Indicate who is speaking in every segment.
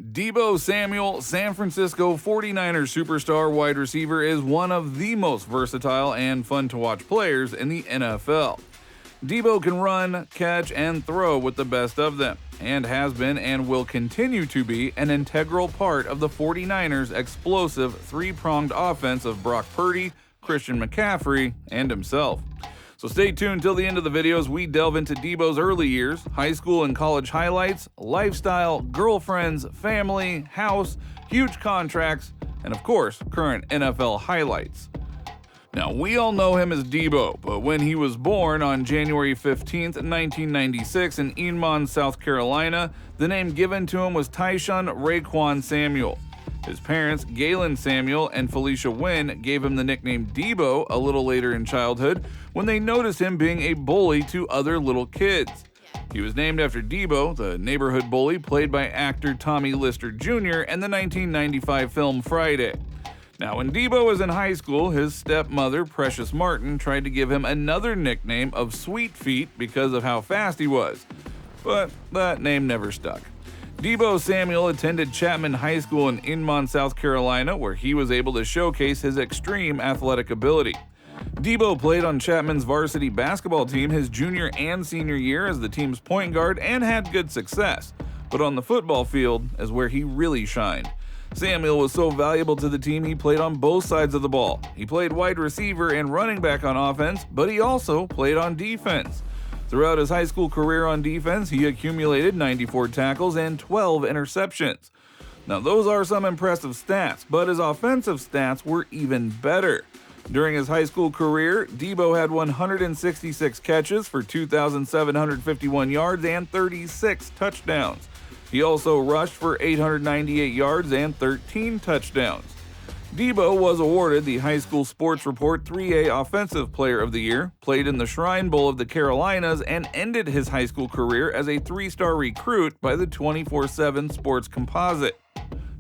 Speaker 1: Deebo Samuel, San Francisco 49ers superstar wide receiver, is one of the most versatile and fun to watch players in the NFL. Deebo can run, catch, and throw with the best of them, and has been and will continue to be an integral part of the 49ers' explosive three-pronged offense of Brock Purdy, Christian McCaffrey, and himself. So stay tuned till the end of the video as we delve into Deebo's early years, high school and college highlights, lifestyle, girlfriends, family, house, huge contracts, and of course, current NFL highlights. Now, we all know him as Deebo, but when he was born on January 15th, 1996 in Enmond, South Carolina, the name given to him was Tyshawn Raekwon Samuel. His parents, Galen Samuel and Felicia Wynn, gave him the nickname Deebo a little later in childhood when they noticed him being a bully to other little kids. He was named after Deebo, the neighborhood bully played by actor Tommy Lister Jr. in the 1995 film Friday. Now, when Deebo was in high school, his stepmother, Precious Martin, tried to give him another nickname of Sweet Feet because of how fast he was, but that name never stuck. Deebo Samuel attended Chapman High School in Enmond, South Carolina, where he was able to showcase his extreme athletic ability. Deebo played on Chapman's varsity basketball team his junior and senior year as the team's point guard and had good success, but on the football field is where he really shined. Samuel was so valuable to the team he played on both sides of the ball. He played wide receiver and running back on offense, but he also played on defense. Throughout his high school career on defense, he accumulated 94 tackles and 12 interceptions. Now, those are some impressive stats, but his offensive stats were even better. During his high school career, Deebo had 166 catches for 2,751 yards and 36 touchdowns. He also rushed for 898 yards and 13 touchdowns. Deebo was awarded the High School Sports Report 3A Offensive Player of the Year, played in the Shrine Bowl of the Carolinas, and ended his high school career as a 3-star recruit by the 24/7 Sports Composite.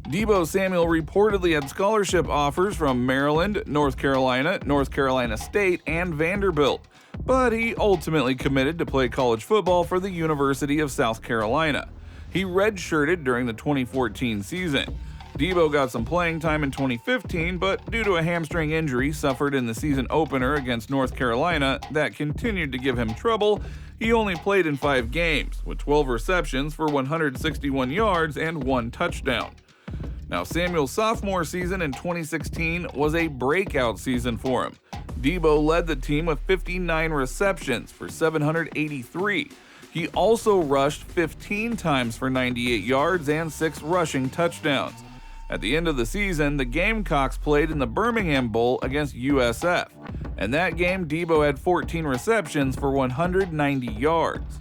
Speaker 1: Deebo Samuel reportedly had scholarship offers from Maryland, North Carolina State, and Vanderbilt, but he ultimately committed to play college football for the University of South Carolina. He redshirted during the 2014 season. Deebo got some playing time in 2015, but due to a hamstring injury suffered in the season opener against North Carolina that continued to give him trouble, he only played in 5 games, with 12 receptions for 161 yards and 1 touchdown. Now, Samuel's sophomore season in 2016 was a breakout season for him. Deebo led the team with 59 receptions for 783. He also rushed 15 times for 98 yards and 6 rushing touchdowns. At the end of the season, the Gamecocks played in the Birmingham Bowl against USF. In that game, Deebo had 14 receptions for 190 yards.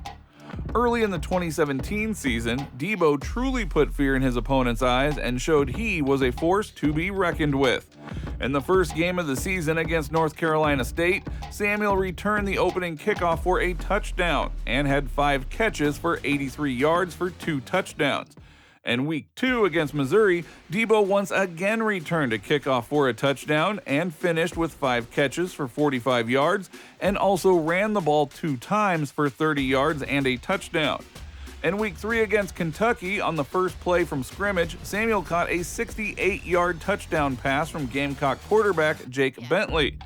Speaker 1: Early in the 2017 season, Deebo truly put fear in his opponent's eyes and showed he was a force to be reckoned with. In the first game of the season against North Carolina State, Samuel returned the opening kickoff for a touchdown and had 5 catches for 83 yards for 2 touchdowns. In Week 2 against Missouri, Deebo once again returned a kickoff for a touchdown and finished with 5 catches for 45 yards and also ran the ball 2 times for 30 yards and a touchdown. In Week 3 against Kentucky, on the first play from scrimmage, Samuel caught a 68-yard touchdown pass from Gamecock quarterback Jake Bentley.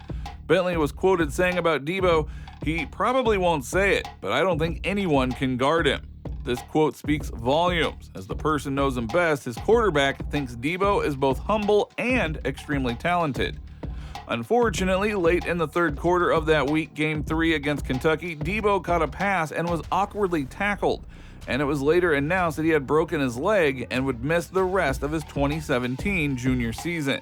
Speaker 1: Bentley was quoted saying about Deebo, "He probably won't say it, but I don't think anyone can guard him." This quote speaks volumes, as the person knows him best, his quarterback, thinks Deebo is both humble and extremely talented. Unfortunately, late in the third quarter of that week, Game 3 against Kentucky, Deebo caught a pass and was awkwardly tackled, and it was later announced that he had broken his leg and would miss the rest of his 2017 junior season.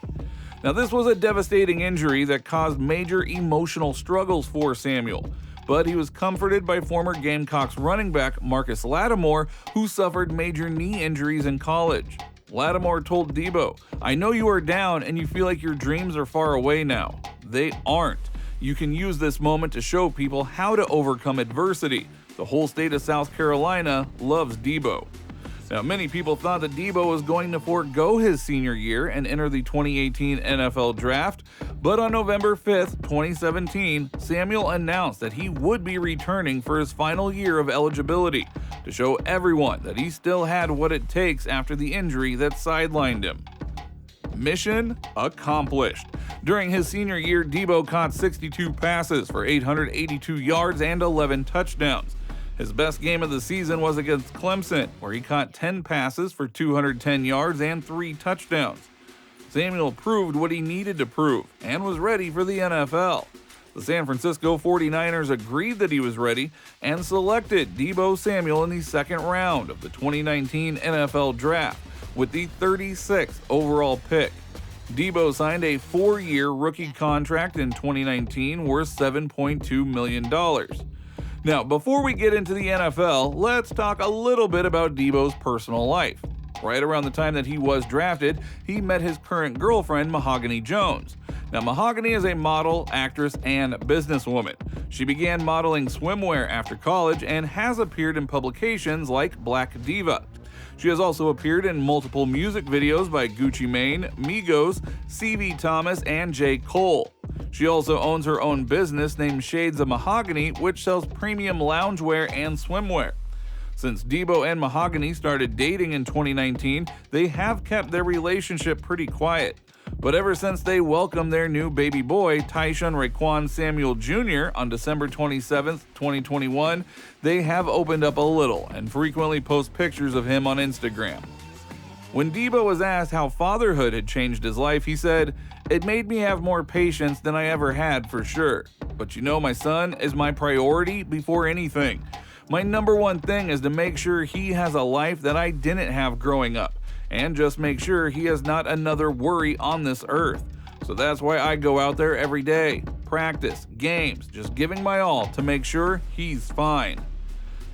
Speaker 1: Now, this was a devastating injury that caused major emotional struggles for Samuel, but he was comforted by former Gamecocks running back Marcus Lattimore, who suffered major knee injuries in college. Lattimore told Deebo, "I know you are down and you feel like your dreams are far away now. They aren't. You can use this moment to show people how to overcome adversity. The whole state of South Carolina loves Deebo." Now, many people thought that Deebo was going to forego his senior year and enter the 2018 NFL Draft, but on November 5th, 2017, Samuel announced that he would be returning for his final year of eligibility to show everyone that he still had what it takes after the injury that sidelined him. Mission accomplished. During his senior year, Deebo caught 62 passes for 882 yards and 11 touchdowns. His best game of the season was against Clemson, where he caught 10 passes for 210 yards and 3 touchdowns. Samuel proved what he needed to prove and was ready for the NFL. The San Francisco 49ers agreed that he was ready and selected Deebo Samuel in the second round of the 2019 NFL Draft with the 36th overall pick. Deebo signed a 4-year rookie contract in 2019 worth $7.2 million. Now, before we get into the NFL, let's talk a little bit about Deebo's personal life. Right around the time that he was drafted, he met his current girlfriend, Mahogany Jones. Now, Mahogany is a model, actress, and businesswoman. She began modeling swimwear after college and has appeared in publications like Black Diva. She has also appeared in multiple music videos by Gucci Mane, Migos, C.V. Thomas, and J. Cole. She also owns her own business named Shades of Mahogany, which sells premium loungewear and swimwear. Since Deebo and Mahogany started dating in 2019, they have kept their relationship pretty quiet. But ever since they welcomed their new baby boy, Tyshun Raekwon Samuel Jr., on December 27, 2021, they have opened up a little and frequently post pictures of him on Instagram. When Deebo was asked how fatherhood had changed his life, he said, "It made me have more patience than I ever had for sure. But you know, my son is my priority before anything. My number one thing is to make sure he has a life that I didn't have growing up, and just make sure he has not another worry on this earth. So that's why I go out there every day, practice, games, just giving my all to make sure he's fine."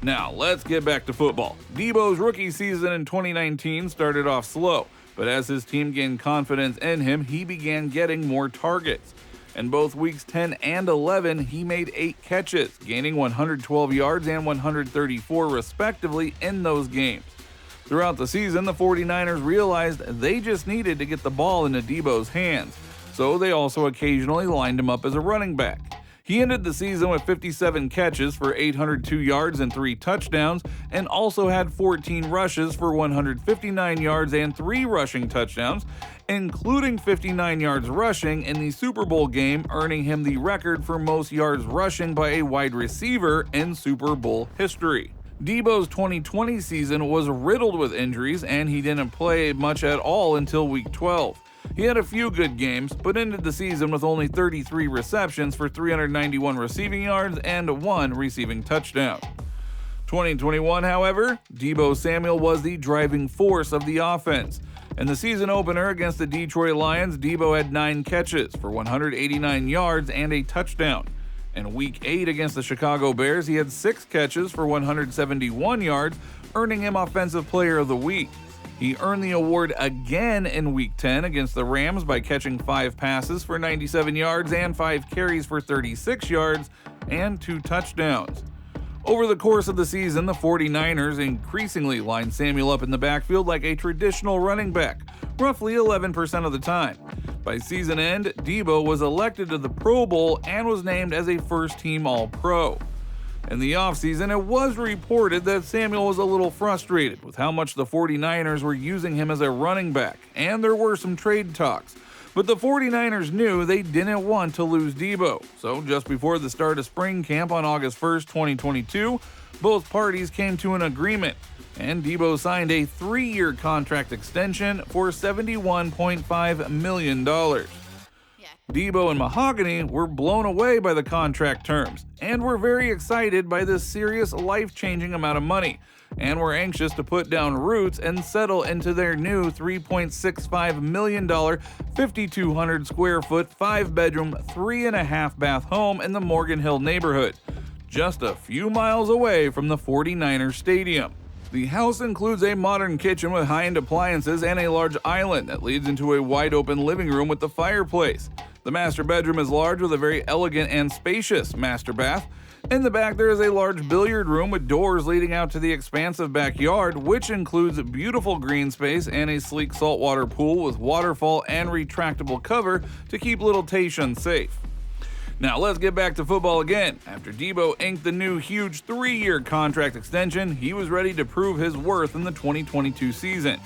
Speaker 1: Now, let's get back to football. Deebo's rookie season in 2019 started off slow, but as his team gained confidence in him, he began getting more targets. In both weeks 10 and 11, he made 8 catches, gaining 112 yards and 134 respectively in those games. Throughout the season, the 49ers realized they just needed to get the ball into Deebo's hands, so they also occasionally lined him up as a running back. He ended the season with 57 catches for 802 yards and 3 touchdowns, and also had 14 rushes for 159 yards and 3 rushing touchdowns, including 59 yards rushing in the Super Bowl game, earning him the record for most yards rushing by a wide receiver in Super Bowl history. Deebo's 2020 season was riddled with injuries, and he didn't play much at all until week 12. He had a few good games, but ended the season with only 33 receptions for 391 receiving yards and 1 receiving touchdown. 2021, however, Deebo Samuel was the driving force of the offense. In the season opener against the Detroit Lions, Deebo had 9 catches for 189 yards and a touchdown. In Week 8 against the Chicago Bears, he had 6 catches for 171 yards, earning him Offensive Player of the Week. He earned the award again in Week 10 against the Rams by catching 5 passes for 97 yards and 5 carries for 36 yards and 2 touchdowns. Over the course of the season, the 49ers increasingly lined Samuel up in the backfield like a traditional running back, roughly 11% of the time. By season end, Deebo was elected to the Pro Bowl and was named as a first-team All-Pro. In the offseason, it was reported that Samuel was a little frustrated with how much the 49ers were using him as a running back, and there were some trade talks. But the 49ers knew they didn't want to lose Deebo, so just before the start of spring camp on August 1st, 2022, both parties came to an agreement, and Deebo signed a 3-year contract extension for $71.5 million. Deebo and Mahogany were blown away by the contract terms and were very excited by this serious, life-changing amount of money, and were anxious to put down roots and settle into their new $3.65 million, 5,200 square foot, 5-bedroom, 3.5-bath home in the Morgan Hill neighborhood, just a few miles away from the 49ers stadium. The house includes a modern kitchen with high-end appliances and a large island that leads into a wide-open living room with the fireplace. The master bedroom is large with a very elegant and spacious master bath. In the back, there is a large billiard room with doors leading out to the expansive backyard, which includes beautiful green space and a sleek saltwater pool with waterfall and retractable cover to keep little Tayshaun safe. Now let's get back to football again. After Deebo inked the new huge 3-year contract extension, he was ready to prove his worth in the 2022 season.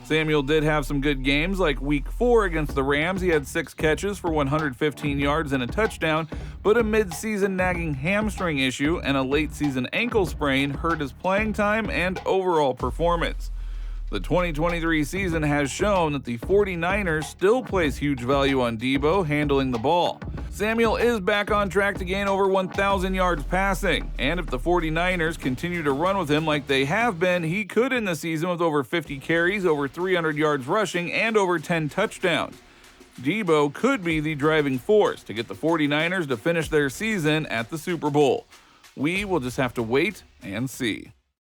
Speaker 1: Samuel did have some good games, like Week 4 against the Rams. He had 6 catches for 115 yards and a touchdown, but a mid-season nagging hamstring issue and a late-season ankle sprain hurt his playing time and overall performance. The 2023 season has shown that the 49ers still place huge value on Deebo handling the ball. Samuel is back on track to gain over 1,000 yards passing, and if the 49ers continue to run with him like they have been, he could end the season with over 50 carries, over 300 yards rushing, and over 10 touchdowns. Deebo could be the driving force to get the 49ers to finish their season at the Super Bowl. We will just have to wait and see.